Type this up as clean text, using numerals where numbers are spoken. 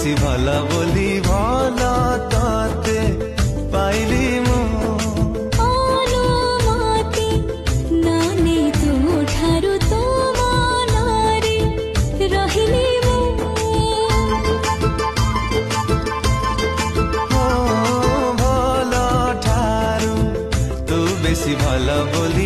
बेसी भला बोली भला ताते पाइली मु अनुमति नानी तु ठारु तो मनारे रहिली मु भला ठारू तू बेसी भला बोली